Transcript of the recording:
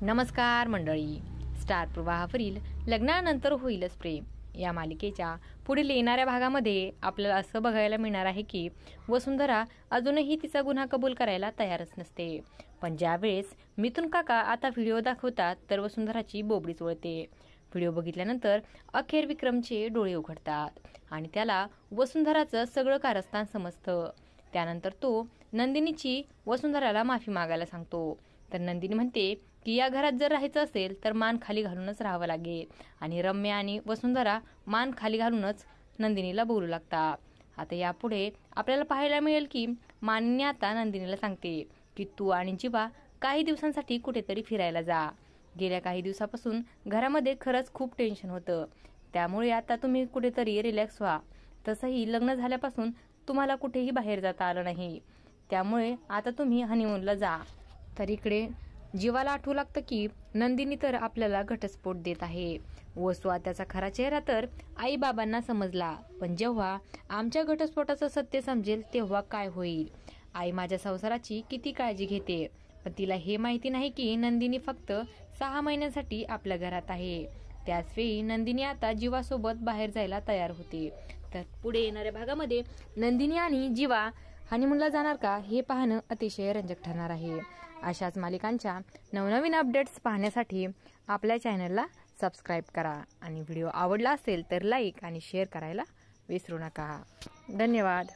नमस्कार मंडळी. स्टार प्रवाहावरील लग्नानंतर होईलच प्रेम या मालिकेच्या पुढील येणाऱ्या भागामध्ये आपल्याला असं बघायला मिळणार आहे की वसुंधरा अजूनही तिचा गुन्हा कबूल करायला तयारच नसते. पण ज्यावेळेस मिथुन काका आता व्हिडिओ दाखवतात तर वसुंधराची बोबडीच वळते. व्हिडिओ बघितल्यानंतर अखेर विक्रमचे डोळे उघडतात आणि त्याला वसुंधराचं सगळं कारस्थान समजतं. त्यानंतर तो नंदिनीची वसुंधराला माफी मागायला सांगतो. तर नंदिनी म्हणते की या घरात जर राहायचं असेल तर मान खाली घालूनच राहावं लागेल आणि रम्या आणि वसुंधरा मान खाली घालूनच नंदिनीला बोलू लागतात. आता यापुढे आपल्याला पाहायला मिळेल की मानिनी आता नंदिनीला सांगते की तू आणि जीवा काही दिवसांसाठी कुठेतरी फिरायला जा. गेल्या काही दिवसापासून घरामध्ये खरंच खूप टेन्शन होतं, त्यामुळे आता तुम्ही कुठेतरी रिलॅक्स व्हा. तसंही लग्न झाल्यापासून तुम्हाला कुठेही बाहेर जाता आलं नाही, त्यामुळे आता तुम्ही हनीमूनला जा. तर इकडे जीवाला आठवू लागतं की नंदिनी तर आपल्याला घटस्फोट देत आहे. वसू त्याचा खरा चेहरा तर आई बाबांना समजला, पण जेव्हा आमच्या घटस्फोटाचं सत्य समजेल तेव्हा काय होईल. आई माझ्या संसाराची किती काळजी घेते, पण तिला हे माहिती नाही की नंदिनी फक्त 6 महिन्यांसाठी आपल्या घरात आहे. त्याचवेळी नंदिनी आता जीवासोबत बाहेर जायला तयार होते. तर पुढे येणाऱ्या भागामध्ये नंदिनी आणि जीवा हनीमूनला जाणार का हे पाहणं अतिशय रंजक ठरणार आहे. अशाच मालिकांच्या नवनवीन अपडेट्स पाहण्यासाठी आपल्या चॅनलला सबस्क्राईब करा आणि व्हिडिओ आवडला असेल तर लाईक आणि शेअर करायला विसरू नका. धन्यवाद.